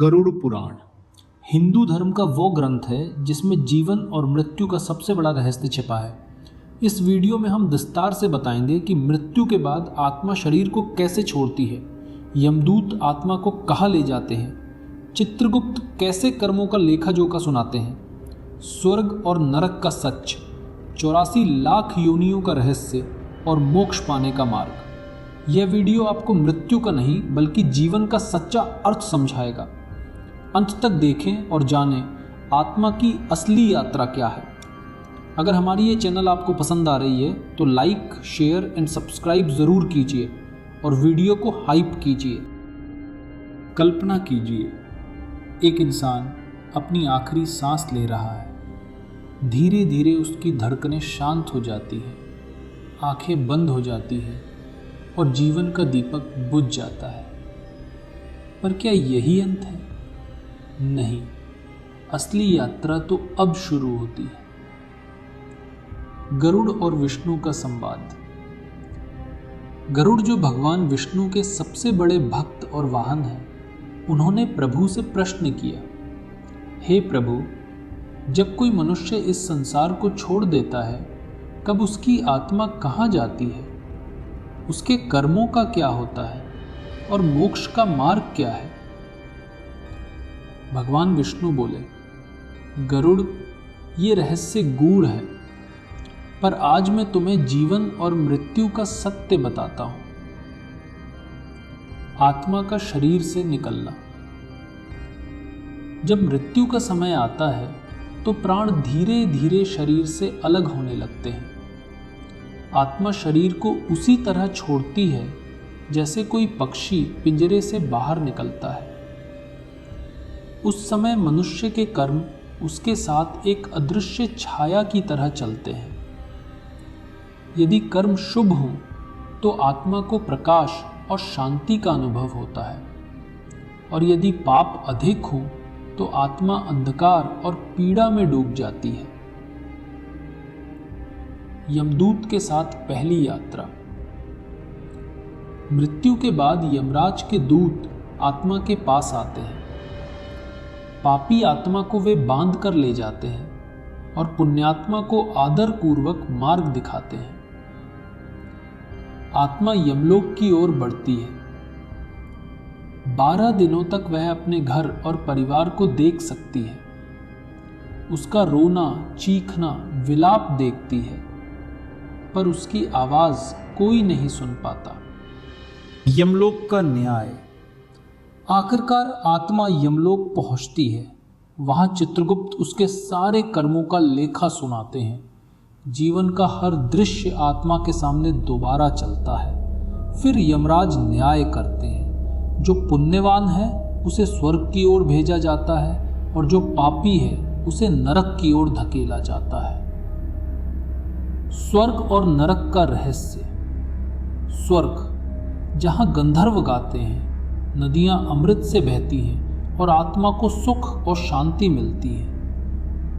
गरुड़ पुराण हिंदू धर्म का वो ग्रंथ है जिसमें जीवन और मृत्यु का सबसे बड़ा रहस्य छिपा है। इस वीडियो में हम विस्तार से बताएंगे कि मृत्यु के बाद आत्मा शरीर को कैसे छोड़ती है, यमदूत आत्मा को कहाँ ले जाते हैं, चित्रगुप्त कैसे कर्मों का लेखा जोखा सुनाते हैं, स्वर्ग और नरक का सच, 84 लाख योनियों का रहस्य और मोक्ष पाने का मार्ग। यह वीडियो आपको मृत्यु का नहीं बल्कि जीवन का सच्चा अर्थ समझाएगा। अंत तक देखें और जानें आत्मा की असली यात्रा क्या है। अगर हमारी ये चैनल आपको पसंद आ रही है तो लाइक, शेयर एंड सब्सक्राइब ज़रूर कीजिए और वीडियो को हाइप कीजिए। कल्पना कीजिए, एक इंसान अपनी आखिरी सांस ले रहा है। धीरे धीरे उसकी धड़कनें शांत हो जाती हैं, आंखें बंद हो जाती हैं और जीवन का दीपक बुझ जाता है। पर क्या यही अंत है? नहीं, असली यात्रा तो अब शुरू होती है। गरुड़ और विष्णु का संवाद। गरुड़ जो भगवान विष्णु के सबसे बड़े भक्त और वाहन हैं, उन्होंने प्रभु से प्रश्न किया, हे प्रभु, जब कोई मनुष्य इस संसार को छोड़ देता है, कब उसकी आत्मा कहाँ जाती है? उसके कर्मों का क्या होता है और मोक्ष का मार्ग क्या है? भगवान विष्णु बोले, गरुड़, ये रहस्य गूढ़ है, पर आज मैं तुम्हें जीवन और मृत्यु का सत्य बताता हूं। आत्मा का शरीर से निकलना। जब मृत्यु का समय आता है तो प्राण धीरे धीरे शरीर से अलग होने लगते हैं। आत्मा शरीर को उसी तरह छोड़ती है जैसे कोई पक्षी पिंजरे से बाहर निकलता है। उस समय मनुष्य के कर्म उसके साथ एक अदृश्य छाया की तरह चलते हैं। यदि कर्म शुभ हो तो आत्मा को प्रकाश और शांति का अनुभव होता है, और यदि पाप अधिक हो तो आत्मा अंधकार और पीड़ा में डूब जाती है। यमदूत के साथ पहली यात्रा। मृत्यु के बाद यमराज के दूत आत्मा के पास आते हैं। पापी आत्मा को वे बांध कर ले जाते हैं और पुण्यात्मा को आदर पूर्वक मार्ग दिखाते हैं। आत्मा यमलोक की ओर बढ़ती है। 12 दिनों तक वह अपने घर और परिवार को देख सकती है। उसका रोना, चीखना, विलाप देखती है, पर उसकी आवाज कोई नहीं सुन पाता। यमलोक का न्याय। आखिरकार आत्मा यमलोक पहुंचती है। वहां चित्रगुप्त उसके सारे कर्मों का लेखा सुनाते हैं। जीवन का हर दृश्य आत्मा के सामने दोबारा चलता है। फिर यमराज न्याय करते हैं। जो पुण्यवान है उसे स्वर्ग की ओर भेजा जाता है और जो पापी है उसे नरक की ओर धकेला जाता है। स्वर्ग और नरक का रहस्य। स्वर्ग, जहां गंधर्व गाते हैं, नदियां अमृत से बहती हैं और आत्मा को सुख और शांति मिलती है।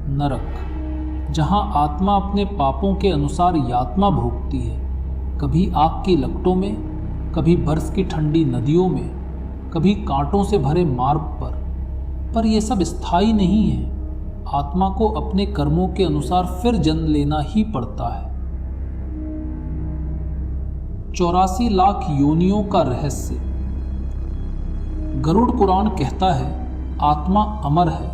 नरक, जहां आत्मा अपने पापों के अनुसार यातना भोगती है, कभी आग की लपटों में, कभी बर्फ की ठंडी नदियों में, कभी कांटों से भरे मार्ग पर यह सब स्थायी नहीं है। आत्मा को अपने कर्मों के अनुसार फिर जन्म लेना ही पड़ता है। 84 लाख योनियों का रहस्य। गरुड़ पुराण कहता है, आत्मा अमर है,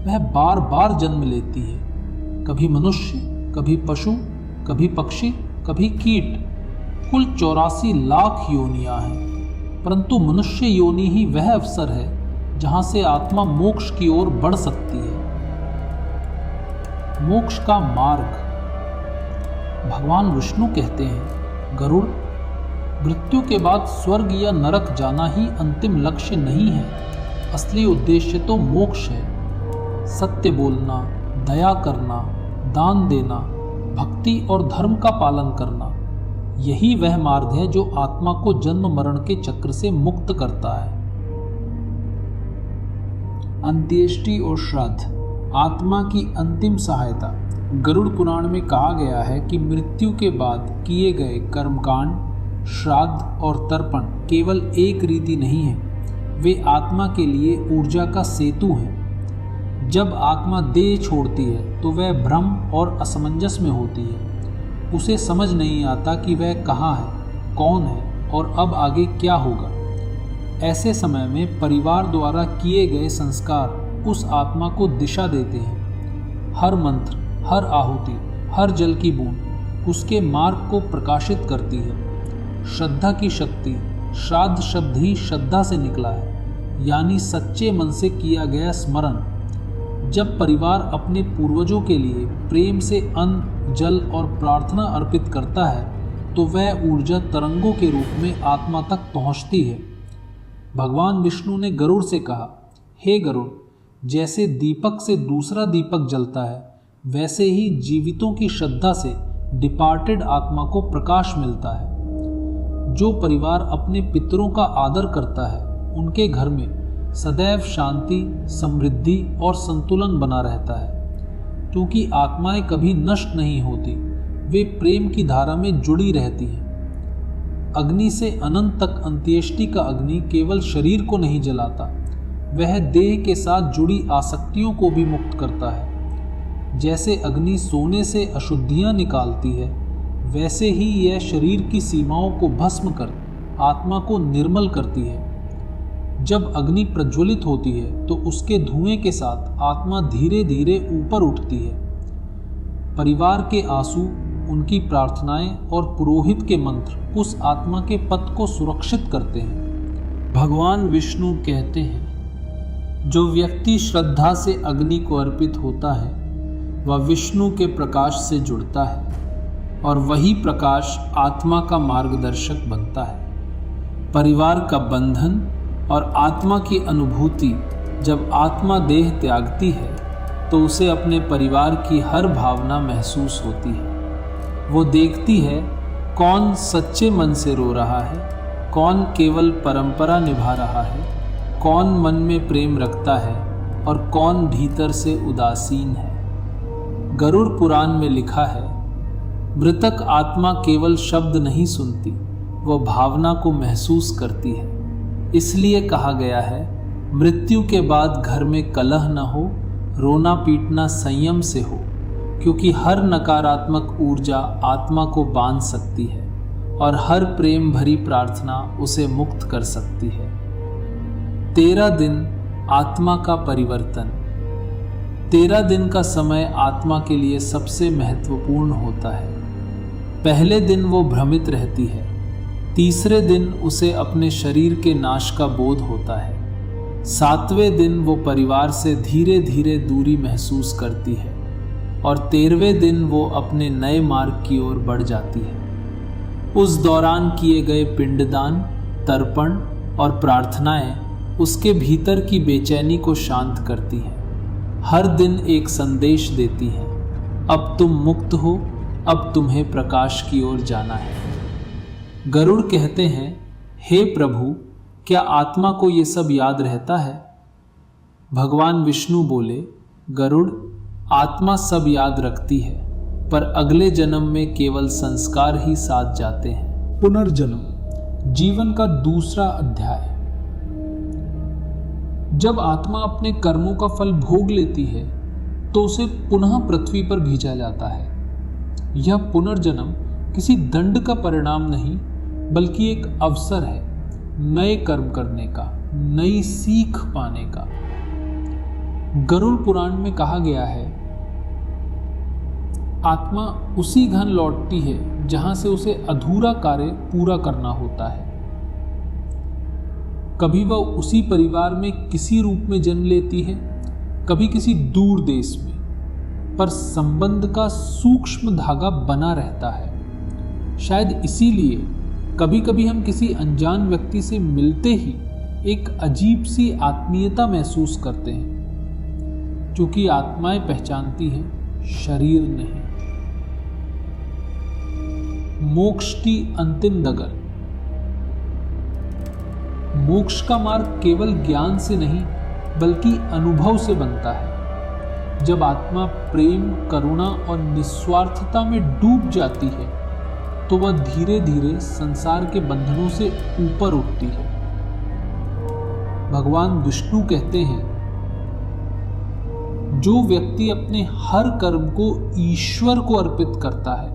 वह बार बार जन्म लेती है। कभी मनुष्य, कभी पशु, कभी पक्षी, कभी कीट। कुल 84 लाख योनियां हैं, परंतु मनुष्य योनि ही वह अवसर है जहां से आत्मा मोक्ष की ओर बढ़ सकती है। मोक्ष का मार्ग। भगवान विष्णु कहते हैं, गरुड़, मृत्यु के बाद स्वर्ग या नरक जाना ही अंतिम लक्ष्य नहीं है। असली उद्देश्य तो मोक्ष है। सत्य बोलना, दया करना, दान देना, भक्ति और धर्म का पालन करना, यही वह मार्ग है जो आत्मा को जन्म मरण के चक्र से मुक्त करता है। अंत्येष्टि और श्राद्ध। आत्मा की अंतिम सहायता। गरुड़ पुराण में कहा गया है कि मृत्यु के बाद किए गए कर्मकांड, श्राद्ध और तर्पण केवल एक रीति नहीं है, वे आत्मा के लिए ऊर्जा का सेतु हैं। जब आत्मा देह छोड़ती है तो वह भ्रम और असमंजस में होती है। उसे समझ नहीं आता कि वह कहाँ है, कौन है और अब आगे क्या होगा। ऐसे समय में परिवार द्वारा किए गए संस्कार उस आत्मा को दिशा देते हैं। हर मंत्र, हर आहुति, हर जल की बूंद उसके मार्ग को प्रकाशित करती है। श्रद्धा की शक्ति, श्राद्ध शब्द ही श्रद्धा से निकला है, यानी सच्चे मन से किया गया स्मरण। जब परिवार अपने पूर्वजों के लिए प्रेम से अन्न, जल और प्रार्थना अर्पित करता है तो वह ऊर्जा तरंगों के रूप में आत्मा तक पहुंचती है। भगवान विष्णु ने गरुड़ से कहा, हे गरुड़, जैसे दीपक से दूसरा दीपक जलता है, वैसे ही जीवितों की श्रद्धा से डिपार्टेड आत्मा को प्रकाश मिलता है। जो परिवार अपने पितरों का आदर करता है, उनके घर में सदैव शांति, समृद्धि और संतुलन बना रहता है। क्योंकि आत्माएं कभी नष्ट नहीं होती, वे प्रेम की धारा में जुड़ी रहती हैं। अग्नि से अनंत तक अंत्येष्टि का अग्नि केवल शरीर को नहीं जलाता, वह देह के साथ जुड़ी आसक्तियों को भी मुक्त करता है। जैसे अग्नि सोने से अशुद्धियां निकालती है, वैसे ही यह शरीर की सीमाओं को भस्म कर आत्मा को निर्मल करती है। जब अग्नि प्रज्वलित होती है तो उसके धुएं के साथ आत्मा धीरे धीरे ऊपर उठती है। परिवार के आंसू, उनकी प्रार्थनाएं और पुरोहित के मंत्र उस आत्मा के पथ को सुरक्षित करते हैं। भगवान विष्णु कहते हैं, जो व्यक्ति श्रद्धा से अग्नि को अर्पित होता है वह विष्णु के प्रकाश से जुड़ता है और वही प्रकाश आत्मा का मार्गदर्शक बनता है। परिवार का बंधन और आत्मा की अनुभूति, जब आत्मा देह त्यागती है तो उसे अपने परिवार की हर भावना महसूस होती है। वो देखती है कौन सच्चे मन से रो रहा है, कौन केवल परंपरा निभा रहा है, कौन मन में प्रेम रखता है और कौन भीतर से उदासीन है। गरुड़ पुराण में लिखा है, मृतक आत्मा केवल शब्द नहीं सुनती, वह भावना को महसूस करती है। इसलिए कहा गया है, मृत्यु के बाद घर में कलह न हो, रोना पीटना संयम से हो, क्योंकि हर नकारात्मक ऊर्जा आत्मा को बांध सकती है और हर प्रेम भरी प्रार्थना उसे मुक्त कर सकती है। 13 दिन आत्मा का परिवर्तन। 13 दिन का समय आत्मा के लिए सबसे महत्वपूर्ण होता है। पहले दिन वो भ्रमित रहती है, तीसरे दिन उसे अपने शरीर के नाश का बोध होता है, 7वें दिन वो परिवार से धीरे धीरे दूरी महसूस करती है और 13वें दिन वो अपने नए मार्ग की ओर बढ़ जाती है। उस दौरान किए गए पिंडदान, तर्पण और प्रार्थनाएं उसके भीतर की बेचैनी को शांत करती हैं। हर दिन एक संदेश देती हैं, अब तुम मुक्त हो, अब तुम्हें प्रकाश की ओर जाना है। गरुड़ कहते हैं, हे प्रभु, क्या आत्मा को ये सब याद रहता है? भगवान विष्णु बोले, गरुड़, आत्मा सब याद रखती है, पर अगले जन्म में केवल संस्कार ही साथ जाते हैं। पुनर्जन्म, जीवन का दूसरा अध्याय। जब आत्मा अपने कर्मों का फल भोग लेती है तो उसे पुनः पृथ्वी पर भेजा जाता है। यह पुनर्जन्म किसी दंड का परिणाम नहीं, बल्कि एक अवसर है नए कर्म करने का, नई सीख पाने का। गरुड़ पुराण में कहा गया है, आत्मा उसी घन लौटती है जहां से उसे अधूरा कार्य पूरा करना होता है। कभी वह उसी परिवार में किसी रूप में जन्म लेती है, कभी किसी दूर देश में, पर संबंध का सूक्ष्म धागा बना रहता है। शायद इसीलिए कभी कभी हम किसी अनजान व्यक्ति से मिलते ही एक अजीब सी आत्मीयता महसूस करते हैं, क्योंकि आत्माएं पहचानती हैं, शरीर नहीं। मोक्ष की अंतिम डगर। मोक्ष का मार्ग केवल ज्ञान से नहीं, बल्कि अनुभव से बनता है। जब आत्मा प्रेम, करुणा और निस्वार्थता में डूब जाती है तो वह धीरे धीरे संसार के बंधनों से ऊपर उठती है। भगवान विष्णु कहते हैं, जो व्यक्ति अपने हर कर्म को ईश्वर को अर्पित करता है,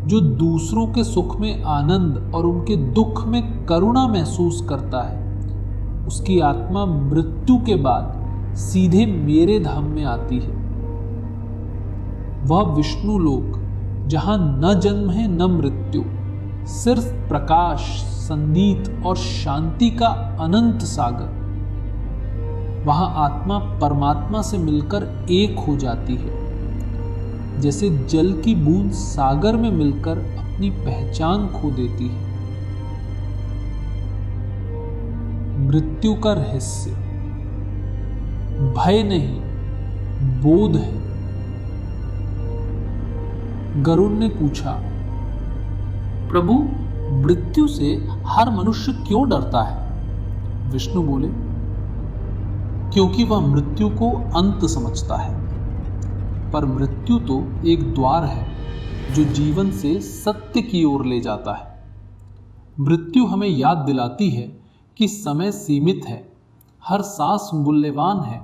जो दूसरों के सुख में आनंद और उनके दुख में करुणा महसूस करता है, उसकी आत्मा मृत्यु के बाद सीधे मेरे धाम में आती है। वह विष्णु लोक जहां न जन्म है न मृत्यु, सिर्फ प्रकाश, संगीत और शांति का अनंत सागर, वहां आत्मा परमात्मा से मिलकर एक हो जाती है, जैसे जल की बूंद सागर में मिलकर अपनी पहचान खो देती है। मृत्यु का रहस्य भय नहीं, बोध है। गरुड़ ने पूछा, प्रभु, मृत्यु से हर मनुष्य क्यों डरता है? विष्णु बोले, क्योंकि वह मृत्यु को अंत समझता है। पर मृत्यु तो एक द्वार है जो जीवन से सत्य की ओर ले जाता है। मृत्यु हमें याद दिलाती है कि समय सीमित है, हर सांस मूल्यवान है।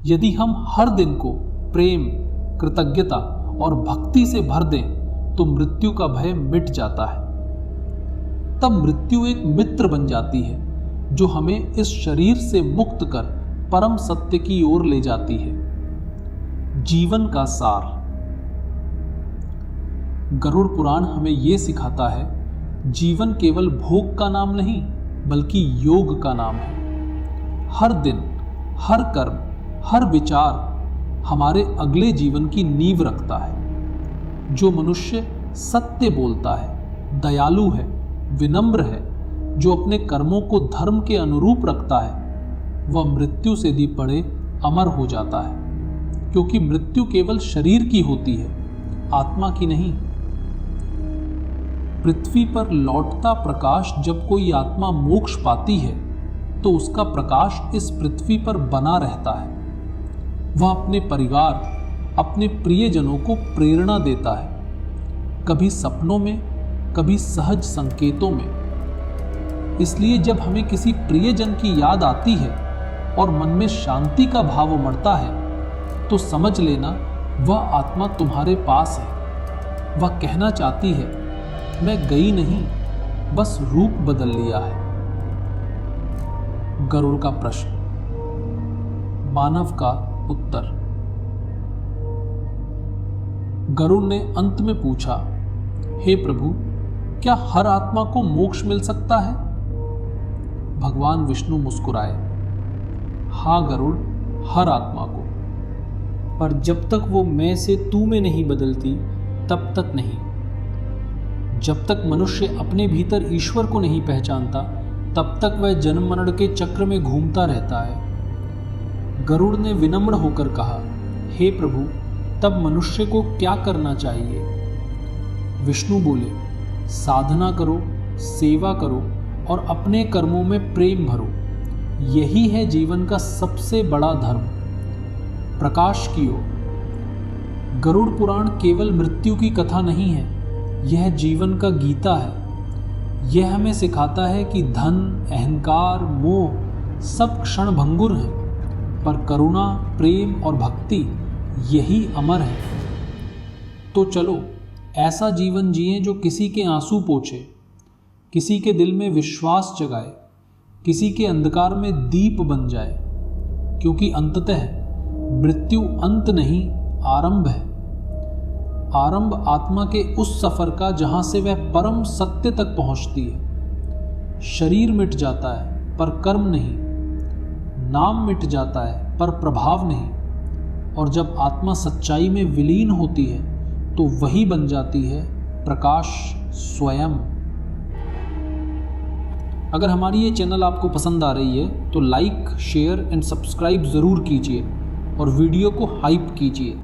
यदि हम हर दिन को प्रेम, कृतज्ञता और भक्ति से भर दें तो मृत्यु का भय मिट जाता है। तब मृत्यु एक मित्र बन जाती है जो हमें इस शरीर से मुक्त कर परम सत्य की ओर ले जाती है। जीवन का सार। गरुड़ पुराण हमें यह सिखाता है, जीवन केवल भोग का नाम नहीं बल्कि योग का नाम है। हर दिन, हर कर्म, हर विचार हमारे अगले जीवन की नींव रखता है। जो मनुष्य सत्य बोलता है, दयालु है, विनम्र है, जो अपने कर्मों को धर्म के अनुरूप रखता है, वह मृत्यु से भी बड़े अमर हो जाता है। क्योंकि मृत्यु केवल शरीर की होती है, आत्मा की नहीं। पृथ्वी पर लौटता प्रकाश जब कोई आत्मा मोक्ष पाती है तो उसका प्रकाश इस पृथ्वी पर बना रहता है। वह अपने परिवार, अपने प्रियजनों को प्रेरणा देता है, कभी सपनों में, कभी सहज संकेतों में। इसलिए जब हमें किसी प्रियजन की याद आती है और मन में शांति का भाव उमड़ता है तो समझ लेना वह आत्मा तुम्हारे पास है। वह कहना चाहती है, मैं गई नहीं, बस रूप बदल लिया है। गरुड़ का प्रश्न। मानव का उत्तर। गरुड़ ने अंत में पूछा, हे प्रभु, क्या हर आत्मा को मोक्ष मिल सकता है? भगवान विष्णु मुस्कुराए, हाँ गरुड़, हर आत्मा को, पर जब तक वो मैं से तू में नहीं बदलती तब तक नहीं। जब तक मनुष्य अपने भीतर ईश्वर को नहीं पहचानता तब तक वह जन्म मरण के चक्र में घूमता रहता है। गरुड़ ने विनम्र होकर कहा, हे प्रभु, तब मनुष्य को क्या करना चाहिए? विष्णु बोले, साधना करो, सेवा करो और अपने कर्मों में प्रेम भरो। यही है जीवन का सबसे बड़ा धर्म। प्रकाश की ओर। गरुड़ पुराण केवल मृत्यु की कथा नहीं है, यह जीवन का गीता है। यह हमें सिखाता है कि धन, अहंकार, मोह सब क्षण भंगुर हैं, पर करुणा, प्रेम और भक्ति यही अमर है। तो चलो ऐसा जीवन जिए जो किसी के आंसू पोंछे, किसी के दिल में विश्वास जगाए, किसी के अंधकार में दीप बन जाए। क्योंकि अंततः मृत्यु अंत नहीं, आरंभ है। आरंभ आत्मा के उस सफर का जहां से वह परम सत्य तक पहुंचती है। शरीर मिट जाता है पर कर्म नहीं, नाम मिट जाता है पर प्रभाव नहीं, और जब आत्मा सच्चाई में विलीन होती है तो वही बन जाती है प्रकाश स्वयं। अगर हमारी ये चैनल आपको पसंद आ रही है तो लाइक, शेयर एंड सब्सक्राइब ज़रूर कीजिए और वीडियो को हाइप कीजिए।